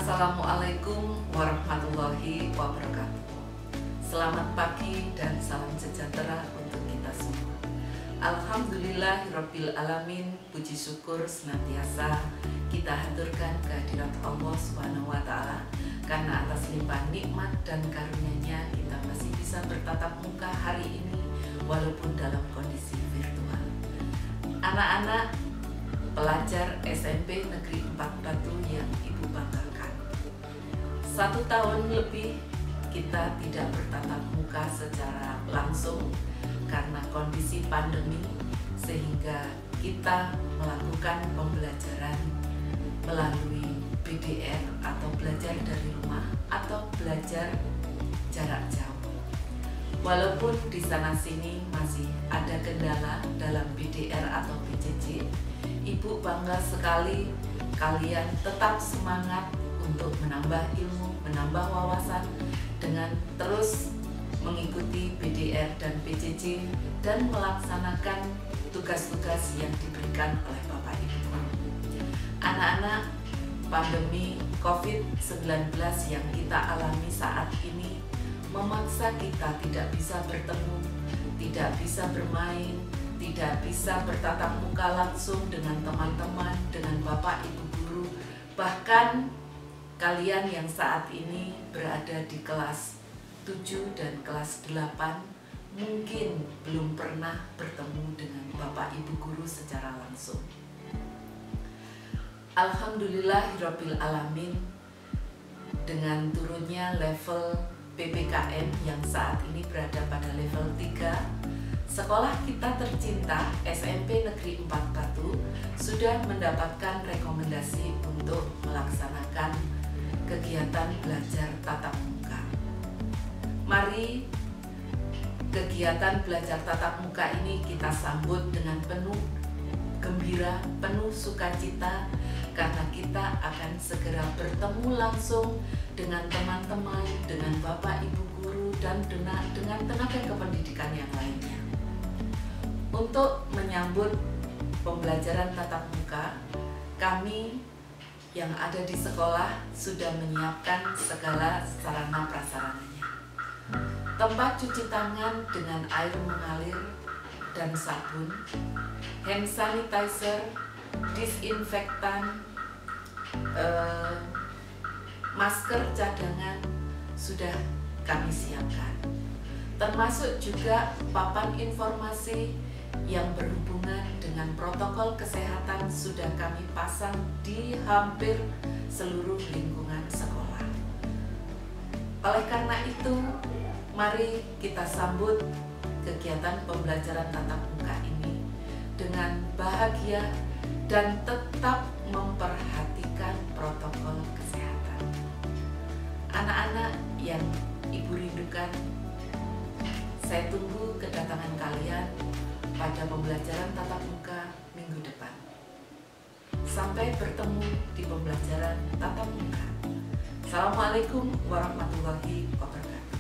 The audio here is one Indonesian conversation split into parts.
Assalamualaikum warahmatullahi wabarakatuh. Selamat pagi dan salam sejahtera untuk kita semua. Alhamdulillahirabbil alamin, puji syukur senantiasa kita haturkan kehadirat Allah Subhanahu wa taala karena atas limpahan nikmat dan karunia-Nya kita masih bisa bertatap muka hari ini walaupun dalam kondisi virtual. Anak-anak pelajar SMP Negeri 4 Batu yang Ibu banggakan. 1 tahun lebih kita tidak bertatap muka secara langsung karena kondisi pandemi, sehingga kita melakukan pembelajaran melalui BDR atau belajar dari rumah atau belajar jarak jauh. Walaupun di sana sini masih ada kendala dalam BDR atau BCJ, Ibu bangga sekali kalian tetap semangat untuk menambah ilmu, menambah wawasan dengan terus mengikuti BDR dan BCJ dan melaksanakan tugas-tugas yang diberikan oleh Bapak Ibu. Anak-anak, pandemi COVID-19 yang kita alami saat ini memaksa kita tidak bisa bertemu, tidak bisa bermain, tidak bisa bertatap muka langsung dengan teman-teman, dengan Bapak Ibu guru, bahkan kalian yang saat ini berada di kelas 7 dan kelas 8 mungkin belum pernah bertemu dengan Bapak Ibu guru secara langsung. Alhamdulillahirabbil alamin, dengan turunnya level PPKM yang saat ini berada pada level 3, sekolah kita tercinta SMP Negeri 4 Batu sudah mendapatkan rekomendasi untuk melaksanakan kegiatan belajar tatap muka. Mari kegiatan belajar tatap muka ini kita sambut dengan penuh gembira, penuh sukacita, karena kita akan segera bertemu langsung dengan teman-teman, dengan Bapak Ibu guru, dan dengan tenaga kependidikan yang lainnya. Untuk menyambut pembelajaran tatap muka, kami yang ada di sekolah sudah menyiapkan segala sarana prasarananya. Tempat cuci tangan dengan air mengalir dan sabun, hand sanitizer, disinfektan, masker cadangan sudah kami siapkan. Termasuk juga papan informasi yang berhubungan dengan protokol kesehatan sudah kami pasang di hampir seluruh lingkungan sekolah. Oleh karena itu, mari kita sambut kegiatan pembelajaran tatap muka ini dengan bahagia dan tetap memperhatikan protokol kesehatan. Anak-anak yang Ibu rindukan, saya tunggu kedatangan kalian pada pembelajaran tatap muka minggu depan. Sampai bertemu di pembelajaran tatap muka. Assalamualaikum warahmatullahi wabarakatuh.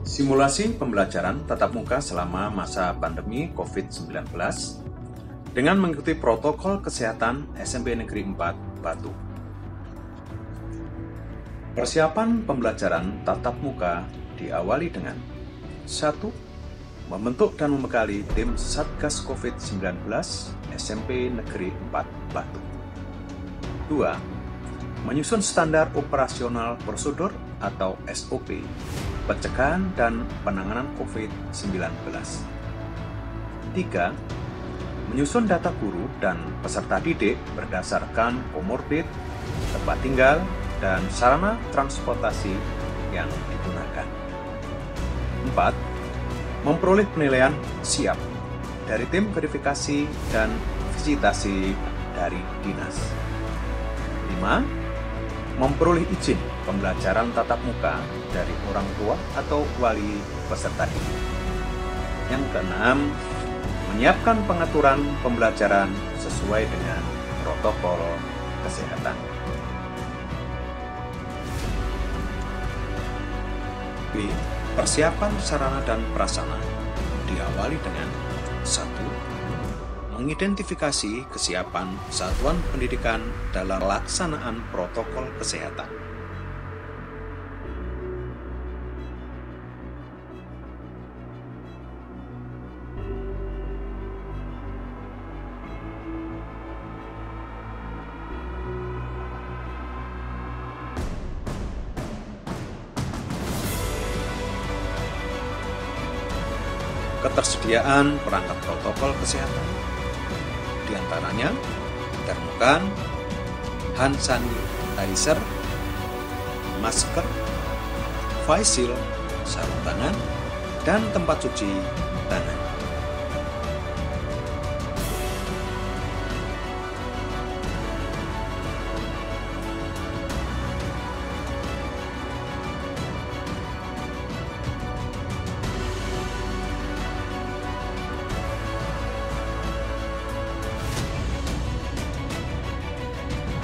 Simulasi pembelajaran tatap muka selama masa pandemi COVID-19 dengan mengikuti protokol kesehatan SMP Negeri 4 Batu. Persiapan pembelajaran tatap muka diawali dengan 1. Membentuk dan membekali tim Satgas COVID-19 SMP Negeri 4 Batu. 2. Menyusun standar operasional prosedur atau SOP pencegahan dan penanganan COVID-19. 3. Menyusun data guru dan peserta didik berdasarkan komorbid, tempat tinggal, dan sarana transportasi yang digunakan. 4. Memperoleh penilaian siap dari tim verifikasi dan visitasi dari dinas. 5. Memperoleh izin pembelajaran tatap muka dari orang tua atau wali peserta didik. Yang keenam, menyiapkan pengaturan pembelajaran sesuai dengan protokol kesehatan. B. Persiapan sarana dan prasarana diawali dengan 1. Mengidentifikasi kesiapan satuan pendidikan dalam pelaksanaan protokol kesehatan. Ketersediaan perangkat protokol kesehatan, di antaranya termogan, hand sanitizer, masker, face shield, sarung tangan, dan tempat cuci tangan.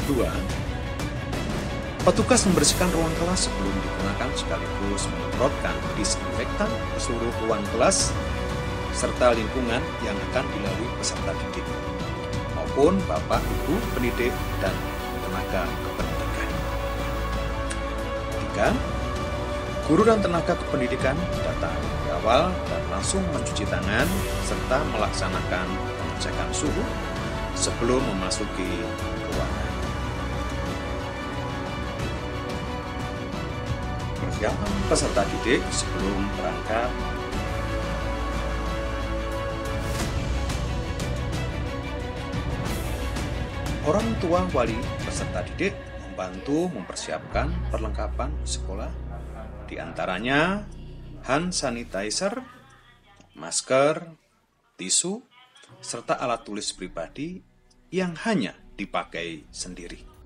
Kedua, petugas membersihkan ruang kelas sebelum digunakan sekaligus menyemprotkan disinfektan ke seluruh ruang kelas serta lingkungan yang akan dilalui peserta didik maupun Bapak Ibu pendidik dan tenaga kependidikan. 3. Guru dan tenaga kependidikan datang di awal dan langsung mencuci tangan serta melaksanakan pengecekan suhu sebelum memasuki ruangan. Persiapan peserta didik sebelum berangkat. Orang tua wali peserta didik membantu mempersiapkan perlengkapan sekolah, di antaranya hand sanitizer, masker, tisu, serta alat tulis pribadi yang hanya dipakai sendiri.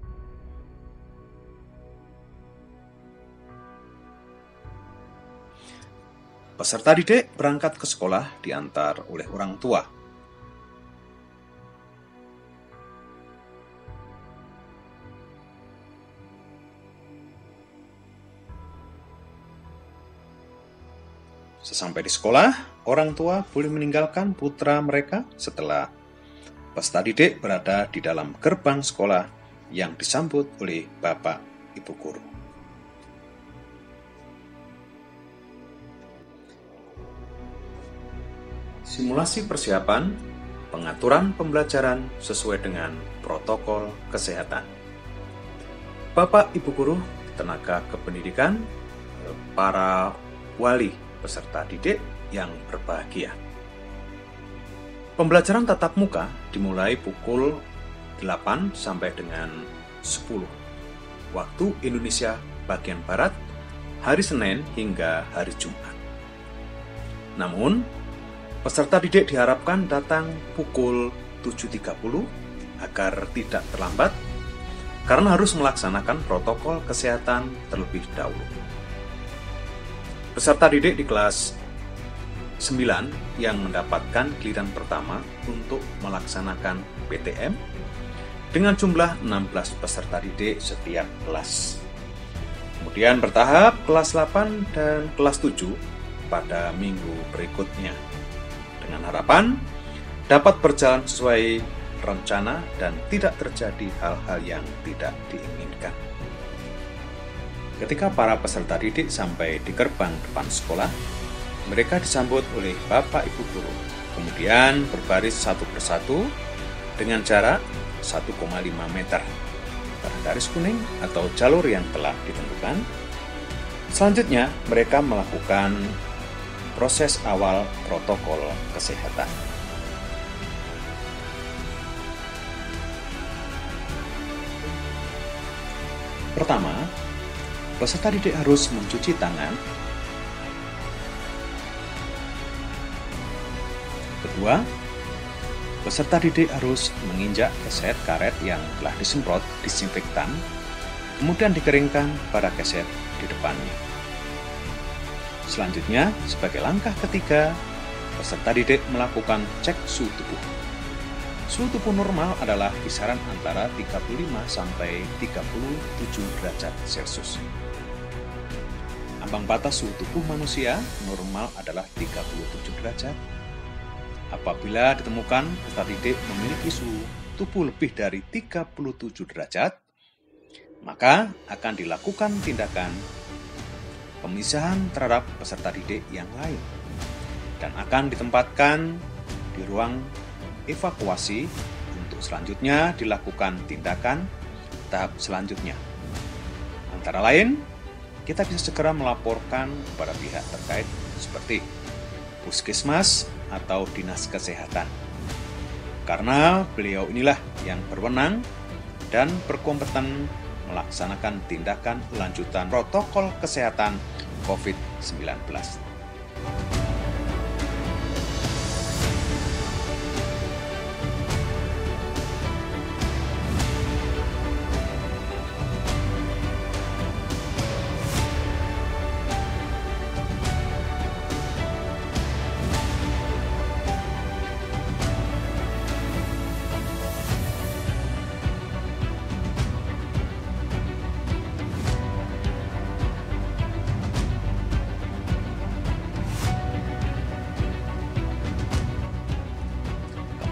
Peserta didik berangkat ke sekolah diantar oleh orang tua. Sesampai di sekolah, orang tua boleh meninggalkan putra mereka setelah peserta didik berada di dalam gerbang sekolah yang disambut oleh Bapak Ibu guru. Simulasi persiapan, pengaturan pembelajaran sesuai dengan protokol kesehatan. Bapak Ibu guru, tenaga kependidikan, para wali peserta didik yang berbahagia. Pembelajaran tatap muka dimulai pukul 8 sampai dengan 10 waktu Indonesia bagian Barat, hari Senin hingga hari Jumat. Namun, peserta didik diharapkan datang pukul 7.30 agar tidak terlambat karena harus melaksanakan protokol kesehatan terlebih dahulu. Peserta didik di kelas 9 yang mendapatkan giliran pertama untuk melaksanakan PTM dengan jumlah 16 peserta didik setiap kelas. Kemudian bertahap kelas 8 dan kelas 7 pada minggu berikutnya, dengan harapan dapat berjalan sesuai rencana dan tidak terjadi hal-hal yang tidak diinginkan. Ketika para peserta didik sampai di gerbang depan sekolah, mereka disambut oleh Bapak Ibu guru, kemudian berbaris satu persatu dengan jarak 1,5 meter pada garis kuning atau jalur yang telah ditentukan. Selanjutnya, mereka melakukan proses awal protokol kesehatan. Pertama, peserta didik harus mencuci tangan. Kedua, peserta didik harus menginjak keset karet yang telah disemprot disinfektan, kemudian dikeringkan pada keset di depannya. Selanjutnya, sebagai langkah ketiga, peserta didik melakukan cek suhu tubuh. Suhu tubuh normal adalah kisaran antara 35 sampai 37 derajat Celcius. Ambang batas suhu tubuh manusia normal adalah 37 derajat. Apabila ditemukan peserta didik memiliki suhu tubuh lebih dari 37 derajat, maka akan dilakukan tindakan pemisahan terhadap peserta didik yang lain dan akan ditempatkan di ruang evakuasi untuk selanjutnya dilakukan tindakan tahap selanjutnya. Antara lain, kita bisa segera melaporkan kepada pihak terkait seperti puskesmas atau dinas kesehatan. Karena beliau inilah yang berwenang dan berkompeten melaksanakan tindakan lanjutan protokol kesehatan COVID-19.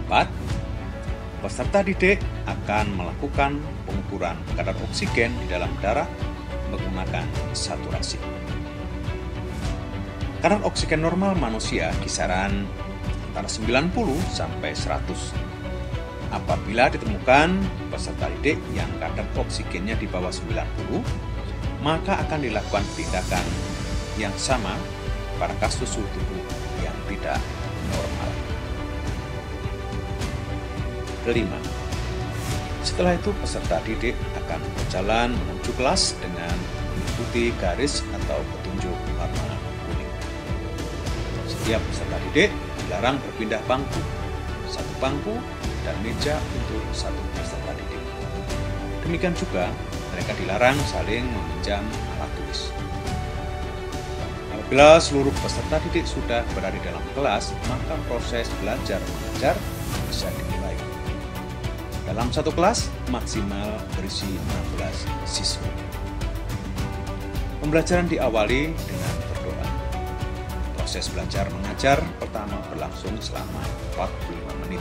Keempat, peserta didik akan melakukan pengukuran kadar oksigen di dalam darah menggunakan saturasi. Kadar oksigen normal manusia kisaran antara 90 sampai 100. Apabila ditemukan peserta didik yang kadar oksigennya di bawah 90, maka akan dilakukan tindakan yang sama pada kasus suhu tubuh yang tidak normal. Kelima, setelah itu peserta didik akan berjalan menuju kelas dengan mengikuti garis atau petunjuk warna kuning. Setiap peserta didik dilarang berpindah bangku, satu bangku dan meja untuk satu peserta didik. Demikian juga mereka dilarang saling meminjam alat tulis. Apabila seluruh peserta didik sudah berada dalam kelas, maka proses belajar mengajar bisa dimulai. Dalam satu kelas maksimal berisi 16 siswa. Pembelajaran diawali dengan berdoa. Proses belajar mengajar pertama berlangsung selama 45 menit.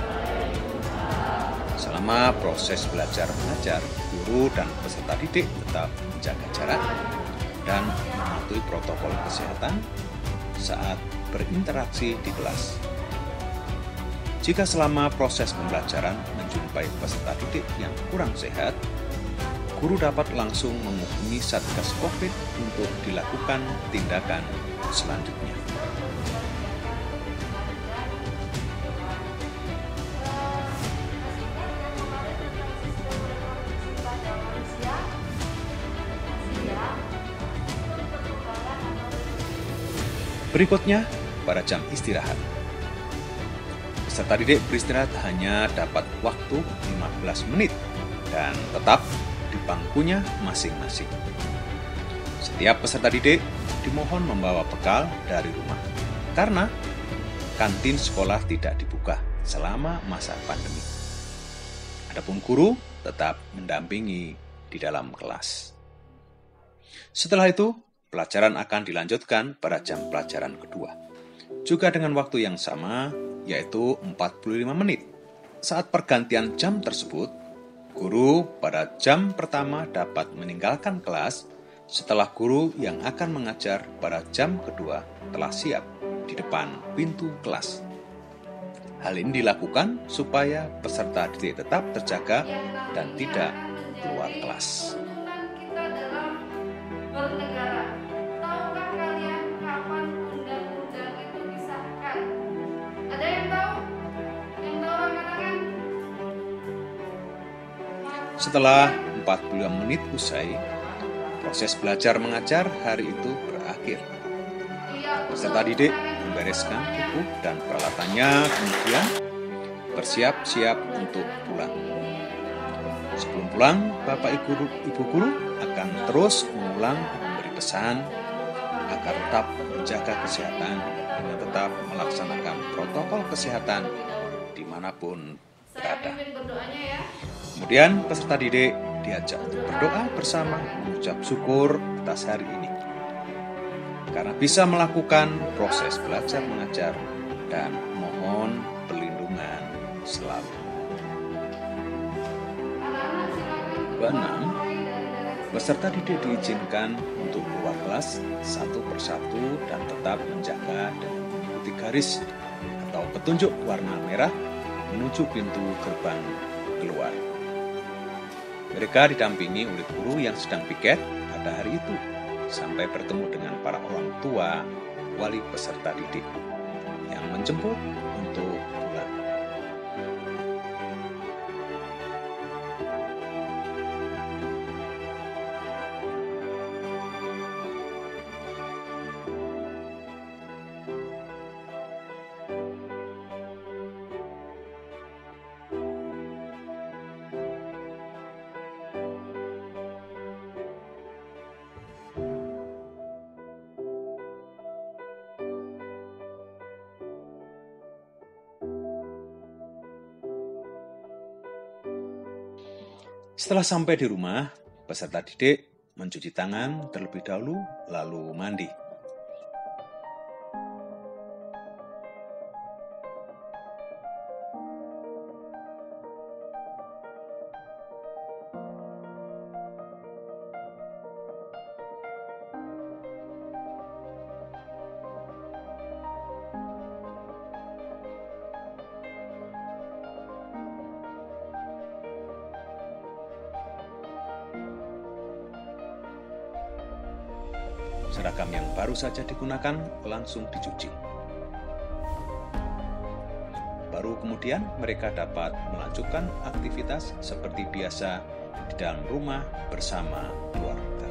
Selama proses belajar mengajar, guru dan peserta didik tetap menjaga jarak dan mematuhi protokol kesehatan saat berinteraksi di kelas. Jika selama proses pembelajaran menjumpai peserta didik yang kurang sehat, guru dapat langsung menghubungi Satgas COVID untuk dilakukan tindakan selanjutnya. Berikutnya, pada jam istirahat. Peserta didik beristirahat hanya dapat waktu 15 menit dan tetap di bangkunya masing-masing. Setiap peserta didik dimohon membawa bekal dari rumah karena kantin sekolah tidak dibuka selama masa pandemi. Adapun guru tetap mendampingi di dalam kelas. Setelah itu, pelajaran akan dilanjutkan pada jam pelajaran kedua. Juga dengan waktu yang sama, yaitu 45 menit. Saat pergantian jam tersebut, guru pada jam pertama dapat meninggalkan kelas setelah guru yang akan mengajar pada jam kedua telah siap di depan pintu kelas. Hal ini dilakukan supaya peserta didik tetap terjaga dan tidak keluar kelas. Setelah 45 menit usai, proses belajar mengajar hari itu berakhir. Peserta didik membereskan buku dan peralatannya, kemudian bersiap-siap untuk pulang. Sebelum pulang, Bapak Ibu Guru akan terus mengulang memberi pesan agar tetap menjaga kesehatan dan tetap melaksanakan protokol kesehatan dimanapun berada. Kemudian peserta didik diajak untuk berdoa bersama mengucap syukur atas hari ini. karena bisa melakukan proses belajar mengajar dan mohon perlindungan selalu. 6. Peserta didik diizinkan untuk keluar kelas satu persatu dan tetap menjaga dan mengikuti garis atau petunjuk warna merah menuju pintu gerbang keluar. Mereka didampingi oleh guru yang sedang piket pada hari itu sampai bertemu dengan para orang tua wali peserta didik yang menjemput untuk pulang. Setelah sampai di rumah, peserta didik mencuci tangan terlebih dahulu, lalu mandi. Seragam yang baru saja digunakan langsung dicuci. Baru kemudian mereka dapat melanjutkan aktivitas seperti biasa di dalam rumah bersama keluarga.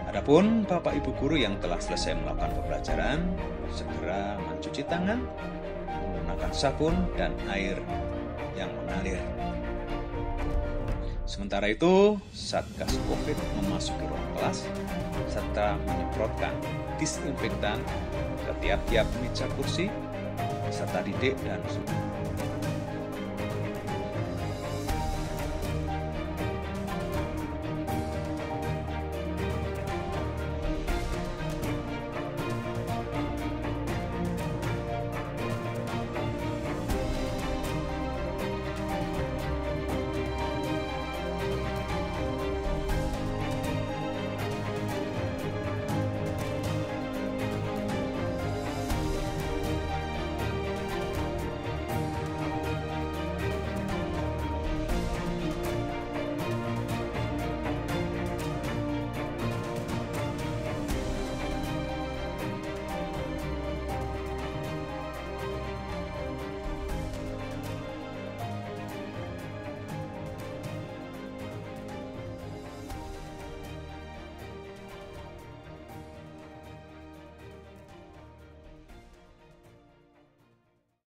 Adapun Bapak Ibu guru yang telah selesai melakukan pembelajaran, segera mencuci tangan menggunakan sabun dan air yang mengalir. Sementara itu, Satgas COVID memasuki ruang kelas serta menyemprotkan disinfektan ke tiap-tiap meja kursi, peserta didik dan suhu.